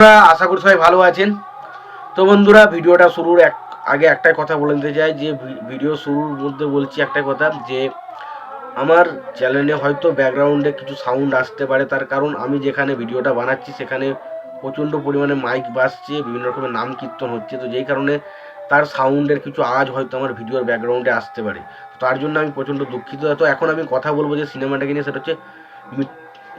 আশা করি সবাই ভালো আছেন। তো বন্ধুরা, ভিডিওটা শুরুর আগে একটাই কথা বলে নিতে চাই যে ভিডিও শুরুর মধ্যে বলছি একটা কথা যে আমার চ্যানেলে হয়তো ব্যাকগ্রাউন্ডে কিছু সাউন্ড আসতে পারে। তার কারণ আমি যেখানে ভিডিওটা বানাচ্ছি সেখানে প্রচণ্ড পরিমাণে মাইক বাজছে, বিভিন্ন রকমের নাম কীর্তন হচ্ছে, তো যেই কারণে তার সাউন্ডের কিছু আওয়াজ হয়তো আমার ভিডিওর ব্যাকগ্রাউন্ডে আসতে পারে। তার জন্য আমি প্রচণ্ড দুঃখিত। তো এখন আমি কথা বলবো যে সিনেমাটাকে নিয়ে, সেটা হচ্ছে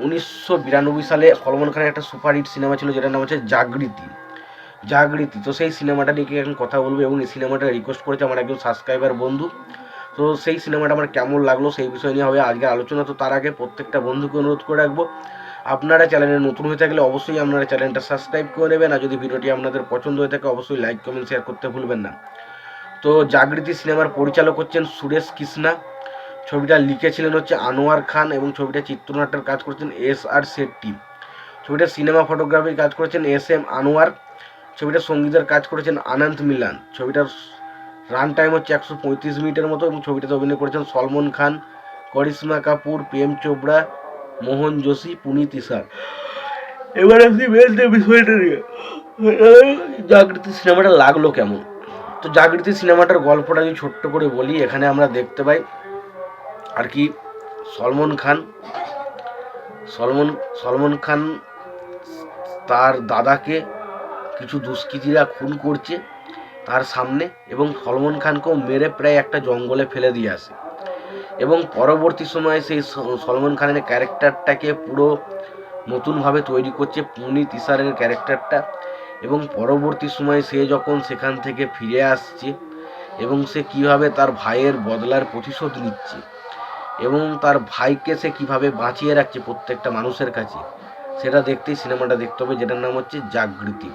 1992 সালে সলমন খানের একটা সুপারহিট সিনেমা ছিল যেটার নাম হচ্ছে জাগৃতি। তো সেই সিনেমাটা নিয়ে এখন কথা বলবো এবং এই সিনেমাটা রিকোয়েস্ট করেছে আমার একজন সাবস্ক্রাইবার বন্ধু। তো সেই সিনেমাটা আমার কেমন লাগলো সেই বিষয় নিয়ে হবে আজকে আলোচনা। তো তার আগে প্রত্যেকটা বন্ধুকে অনুরোধ করে রাখবো, আপনারা চ্যানেলে নতুন হয়ে থাকলে অবশ্যই আপনারা চ্যানেলটা সাবস্ক্রাইব করে নেবেন, আর যদি ভিডিওটি আপনাদের পছন্দ হয়ে থাকে অবশ্যই লাইক কমেন্ট শেয়ার করতে ভুলবেন না। তো জাগৃতি সিনেমার পরিচালক হচ্ছেন সুরেশ কৃষ্ণা, ছবিটা লিখেছিলেন হচ্ছে আনোয়ার খান এবং ছবিটা চিত্রনাট্যের কাজ করেছেন SR শেট্টি, ছবিটা সিনেমা ফটোগ্রাফির কাজ করেছেন SM আনোয়ার, ছবিটার সঙ্গীতের কাজ করেছেন আনন্ত মিলান, ছবিটার রান টাইম হচ্ছে 135 মিনিটের মতো এবং ছবিটাতে অভিনয় করেছেন সলমন খান, করিশ্মা কাপুর, প্রেম চোপড়া, মোহন যোশী, পুনিত ইসার। এবার আসি মেন বিষয়টা নিয়ে, জাগৃতি সিনেমাটা লাগলো কেমন। তো জাগৃতি সিনেমাটার গল্পটা যদি ছোট্ট করে বলি, এখানে আমরা দেখতে পাই আর কি সলমন খান তার দাদাকে কিছু দুষ্কৃতীরা খুন করছে তার সামনে এবং সলমন খানকেও মেরে প্রায় একটা জঙ্গলে ফেলে দিয়ে আসে এবং পরবর্তী সময়ে সেই সলমন খানের ক্যারেক্টারটাকে পুরো নতুনভাবে তৈরি করছে পুনিত ইসারের ক্যারেক্টারটা, এবং পরবর্তী সময়ে সে যখন সেখান থেকে ফিরে আসছে এবং সে কীভাবে তার ভাইয়ের বদলার প্রতিশোধ নিচ্ছে এবং তার ভাইকে সে কীভাবে বাঁচিয়ে রাখছে প্রত্যেকটা মানুষের কাছে, সেটা দেখতেই সিনেমাটা দেখতে হবে, যেটার নাম হচ্ছে জাগৃতি।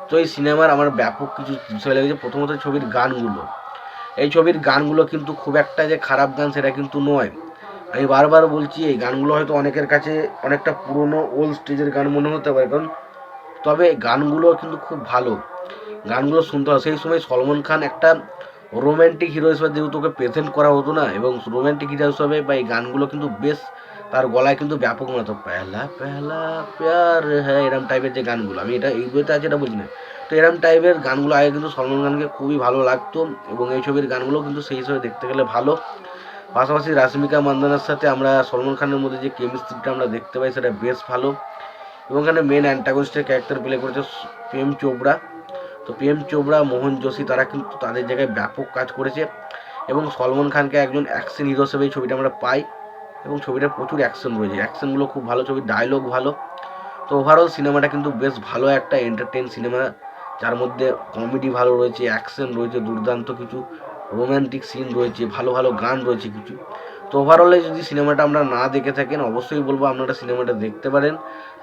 তো এই সিনেমার আমার ব্যাপক কিছু বিষয় লেগেছে। প্রথমত ছবির গানগুলো, এই ছবির গানগুলো কিন্তু খুব একটা যে খারাপ গান সেটা কিন্তু নয়। আমি বারবার বলছি এই গানগুলো হয়তো অনেকের কাছে অনেকটা পুরনো ওল্ড স্টেজের গান মনে হতে পারে, কারণ তবে গানগুলো কিন্তু খুব ভালো, গানগুলো শুনতে হয়। সেই সময় সলমন খান একটা রোম্যান্টিক হিরো হিসেবে যেহেতু ওকে প্রেজেন্ট করা হতো না, এবং রোম্যান্টিক হিরো হিসেবে বা এই গানগুলো কিন্তু বেশ তার গলায় কিন্তু ব্যাপক মতো পেহলা পেহলা প্যার হ্যাঁ এরম টাইপের যে গানগুলো, আমি এটা এই বইতে আছে এটা বলছি না, তো এরম টাইপের গানগুলো আগে কিন্তু সলমন খানকে খুবই ভালো লাগতো এবং এই ছবির গানগুলো কিন্তু সেই হিসেবে দেখতে গেলে ভালো। পাশাপাশি রাশ্মিকা মান্দানার সাথে আমরা সলমন খানের মধ্যে যে কেমিস্ট্রিটা আমরা দেখতে পাই সেটা বেশ ভালো, এবং এখানে মেন অ্যান্টাগনিস্টের ক্যারেক্টার প্লে করেছে প্রেম চোপড়া। তো প্রেম চোপড়া, মোহন যোশী তারা কিন্তু তাদের জায়গায় ব্যাপক কাজ করেছে এবং সলমন খানকে একজন অ্যাকশন হিরো হিসেবে এই ছবিটা আমরা পাই এবং ছবিটার প্রচুর অ্যাকশন রয়েছে, অ্যাকশনগুলো খুব ভালো, ছবির ডায়লগ ভালো। তো ওভারঅল সিনেমাটা কিন্তু বেশ ভালো একটা এন্টারটেইন সিনেমা, যার মধ্যে কমেডি ভালো রয়েছে, অ্যাকশন রয়েছে, দুর্দান্ত কিছু রোম্যান্টিক সিন রয়েছে, ভালো ভালো গান রয়েছে কিছু। তো ওভারঅলে যদি সিনেমাটা আপনারা না দেখে থাকেন অবশ্যই বলবো আপনারা সিনেমাটা দেখতে পারেন,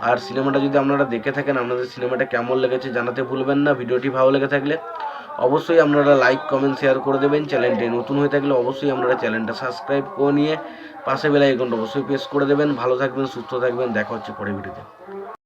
আর সিনেমাটা যদি আপনারা দেখে থাকেন আপনাদের সিনেমাটা কেমন লেগেছে জানাতে ভুলবেন না। ভিডিওটি ভালো লেগে থাকলে অবশ্যই আপনারা লাইক কমেন্ট শেয়ার করে দেবেন, চ্যানেলটি নতুন হয়ে থাকলে অবশ্যই আপনারা চ্যানেলটা সাবস্ক্রাইব করে নিয়ে পাশে বেল আইকনটা অবশ্যই প্রেস করে দেবেন। ভালো থাকবেন, সুস্থ থাকবেন, দেখা হচ্ছে পরের ভিডিওতে।